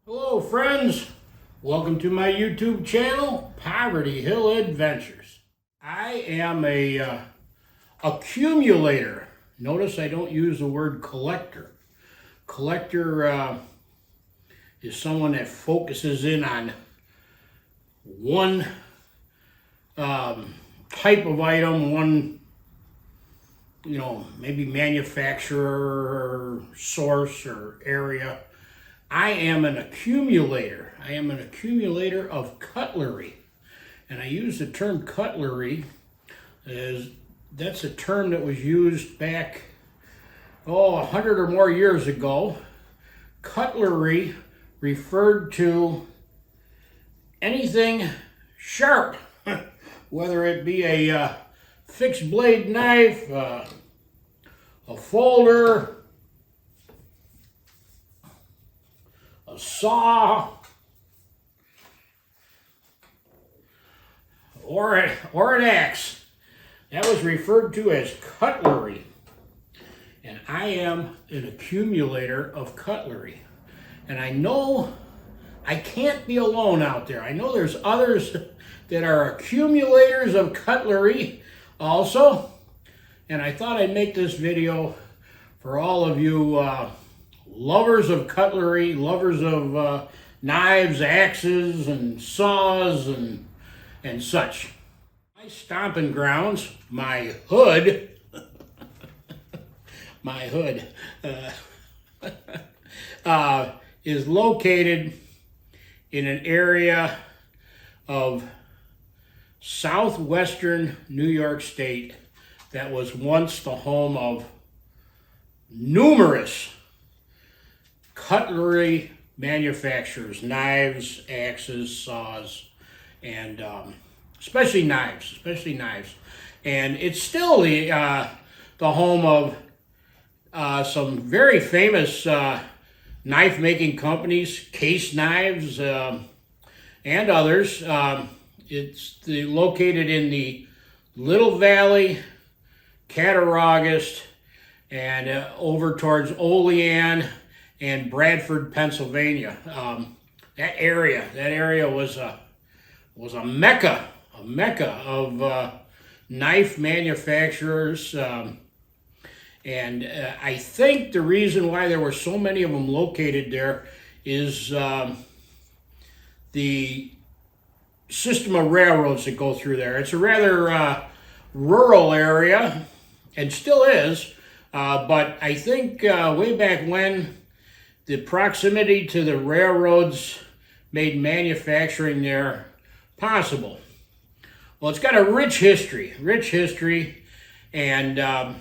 Hello friends, welcome to my YouTube channel, Poverty Hill Adventures. I am a accumulator. Notice I don't use the word collector. Collector is someone that focuses in on one type of item, one maybe manufacturer or source or area. I am an accumulator. I am an accumulator of cutlery. And I use the term cutlery as that's a term that was used back, 100 or more years ago. Cutlery referred to anything sharp, whether it be a fixed blade knife, a folder, a saw, or an axe. That was referred to as cutlery. And I am an accumulator of cutlery. And I know I can't be alone out there. I know there's others that are accumulators of cutlery also. And I thought I'd make this video for all of you lovers of cutlery, lovers of knives, axes, and saws, and such. My stomping grounds, my hood, is located in an area of southwestern New York State that was once the home of numerous cutlery manufacturers, knives, axes, saws, and especially knives. And it's still the home of some very famous knife making companies, Case Knives, and others. It's located in the Little Valley, Cattarugus, and over towards Olean and Bradford, Pennsylvania. That area was a mecca of knife manufacturers. And I think the reason why there were so many of them located there is the system of railroads that go through there. It's a rather rural area, and still is, but I think way back when, the proximity to the railroads made manufacturing there possible. Well, it's got a rich history, and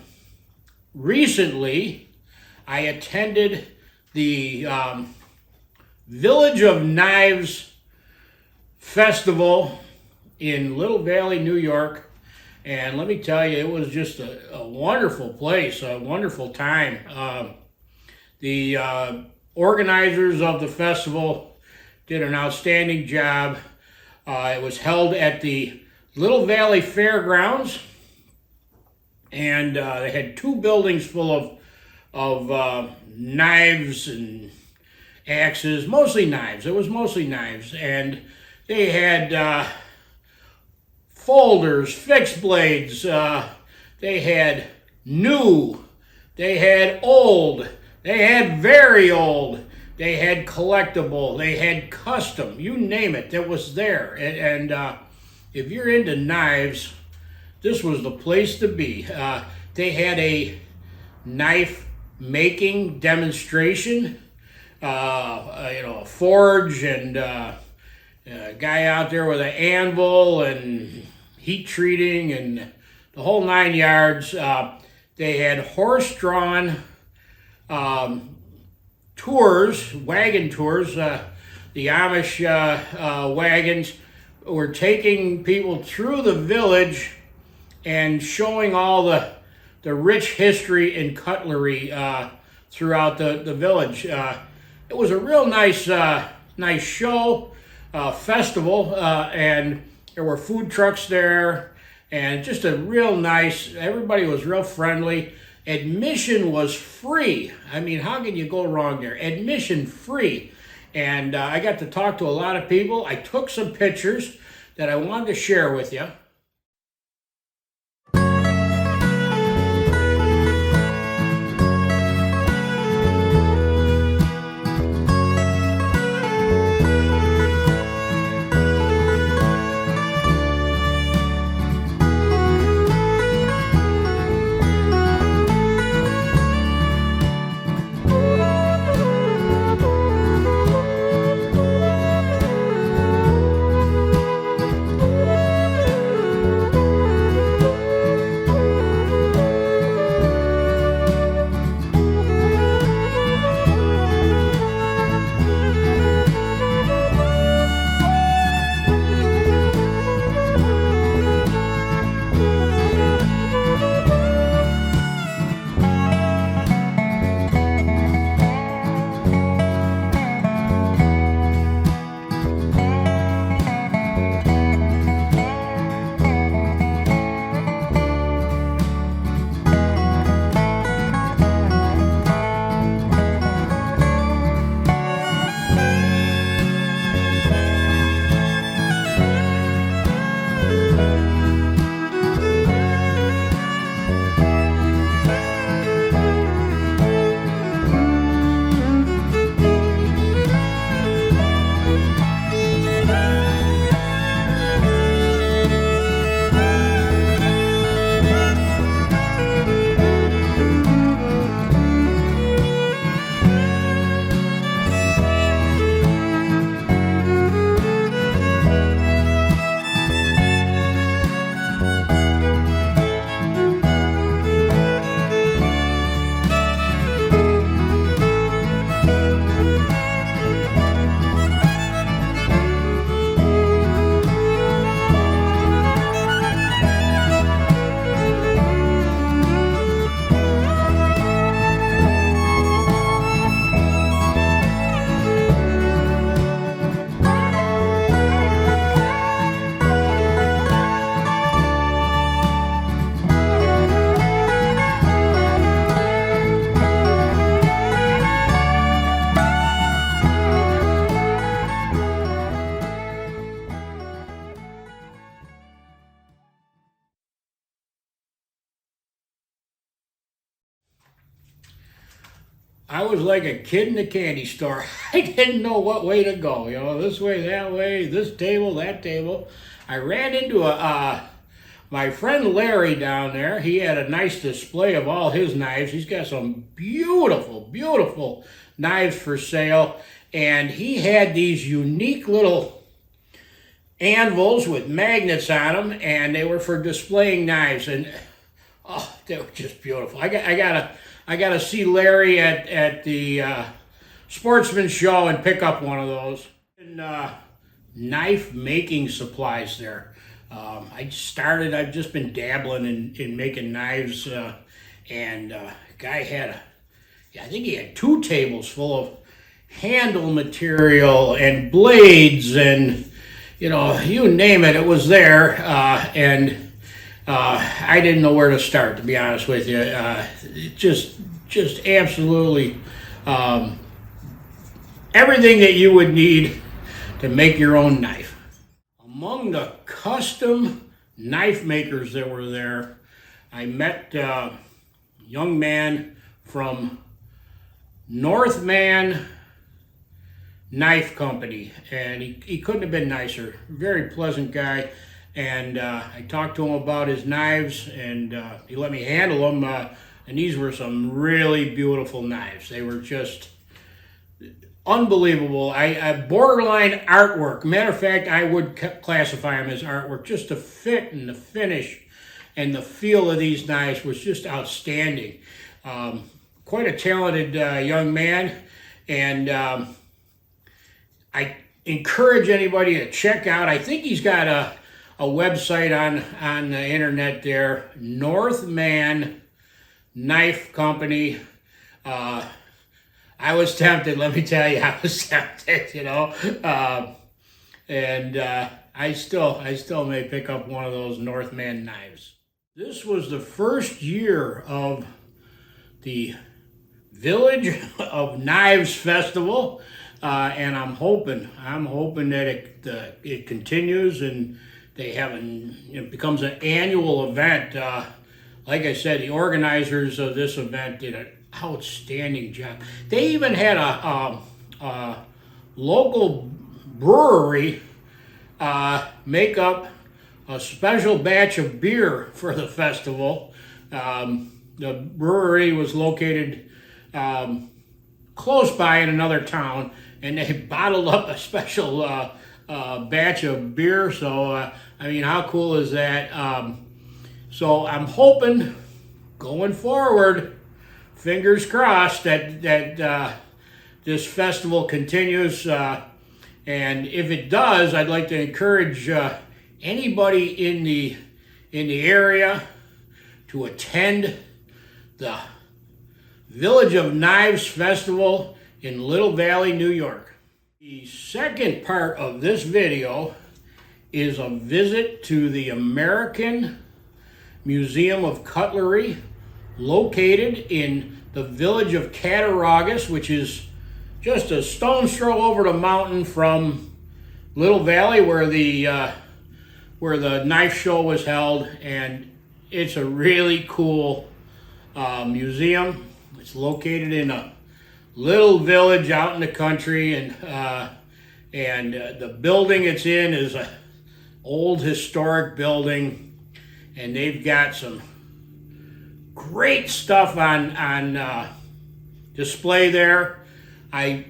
recently I attended the Village of Knives Festival in Little Valley, New York, and let me tell you, it was just a wonderful place, a wonderful time. The organizers of the festival did an outstanding job. It was held at the Little Valley Fairgrounds, and they had two buildings full of knives and axes, mostly knives. It was mostly knives, and they had folders, fixed blades. They had new. They had old. They had very old, they had collectible, they had custom, you name it, that was there. And if you're into knives, this was the place to be. They had a knife making demonstration, a forge, and a guy out there with an anvil and heat treating and the whole 9 yards. They had horse-drawn tours, wagon tours. The Amish wagons were taking people through the village and showing all the rich history and cutlery throughout the village. It was a real nice show, festival, and there were food trucks there, and just a real nice. Everybody was real friendly. Admission was free. I mean, how can you go wrong there? Admission free. And I got to talk to a lot of people. I took some pictures that I wanted to share with you. I was like a kid in a candy store. I didn't know what way to go, this way, that way, this table, that table. I ran into my friend Larry down there. He had a nice display of all his knives. He's got some beautiful, beautiful knives for sale. And he had these unique little anvils with magnets on them, and they were for displaying knives. And oh, they were just beautiful. I gotta see Larry at the Sportsman Show and pick up one of those. And knife making supplies there. I've just been dabbling in making knives, and guy had I think he had 2 tables full of handle material and blades and you name it, it was there, and I didn't know where to start, to be honest with you. Just absolutely everything that you would need to make your own knife. Among the custom knife makers that were there, I met a young man from Northman Knife Company, and he couldn't have been nicer. Very pleasant guy, and I talked to him about his knives, and he let me handle them, and these were some really beautiful knives. They were just unbelievable. I borderline artwork. Matter of fact, I would classify them as artwork. Just the fit and the finish and the feel of these knives was just outstanding. Quite a talented young man, and I encourage anybody to check out. I think he's got a website on the internet there, Northman Knife Company. I was tempted, let me tell you, I was tempted, and I still may pick up one of those Northman knives. This was the first year of the Village of Knives Festival. and I'm hoping that it continues and it becomes an annual event. Like I said, the organizers of this event did an outstanding job. They even had a local brewery make up a special batch of beer for the festival. The brewery was located close by in another town, and they bottled up a special batch of beer. So, I mean, how cool is that? So I'm hoping going forward, fingers crossed, that this festival continues. And if it does, I'd like to encourage anybody in the area to attend the Village of Knives Festival in Little Valley, New York. The second part of this video is a visit to the American Museum of Cutlery, located in the village of Cattarugus, which is just a stone's throw over the mountain from Little Valley, where the knife show was held. And it's a really cool museum. It's located in a little village out in the country, and the building it's in is an old historic building, and they've got some great stuff on display there. I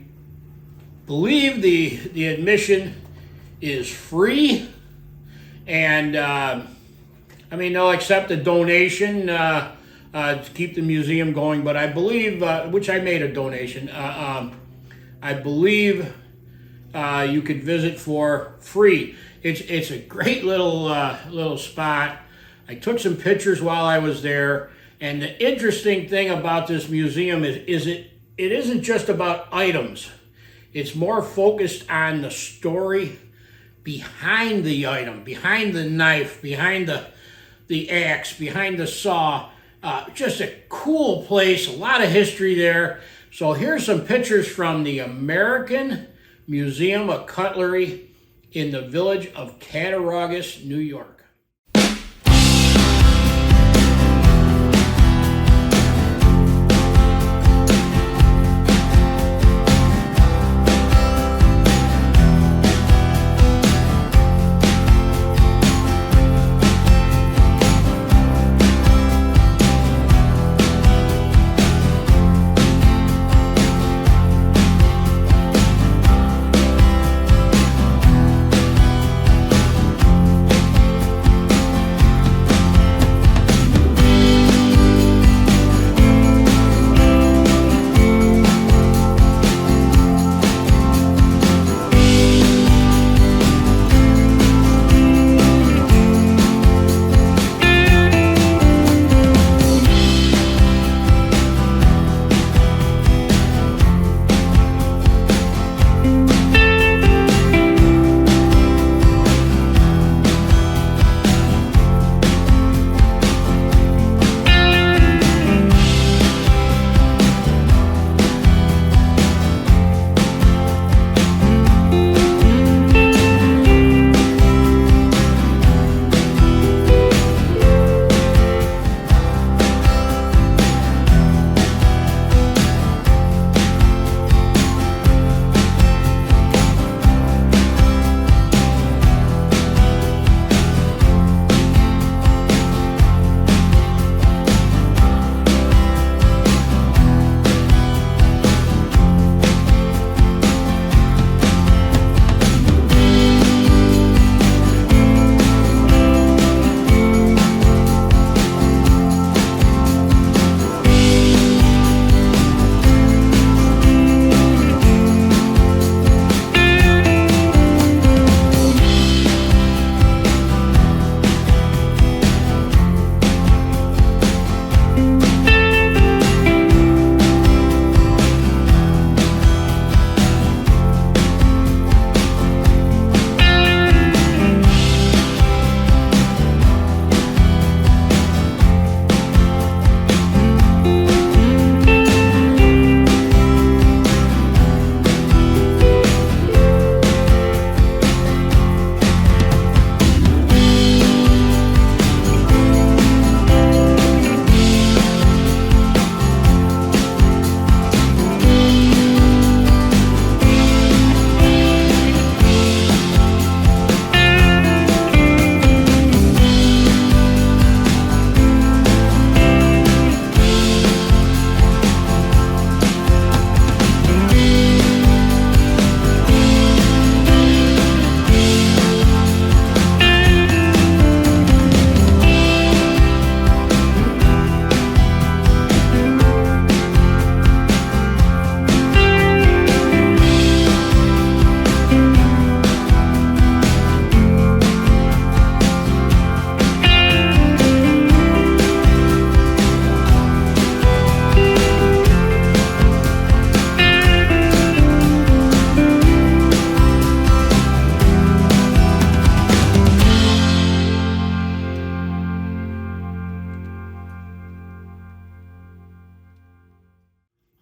believe the admission is free, and I mean, they'll accept a donation to keep the museum going, but I believe, which I made a donation, I believe you could visit for free. It's a great little spot. I took some pictures while I was there, and the interesting thing about this museum is it isn't just about items. It's more focused on the story behind the item, behind the knife, behind the axe, behind the saw. Just a cool place, a lot of history there. So here's some pictures from the American Museum of Cutlery in the village of Cattarugus, New York.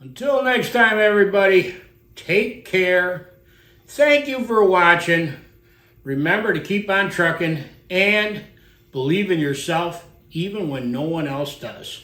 Until next time, everybody, take care. Thank you for watching. Remember to keep on trucking and believe in yourself even when no one else does.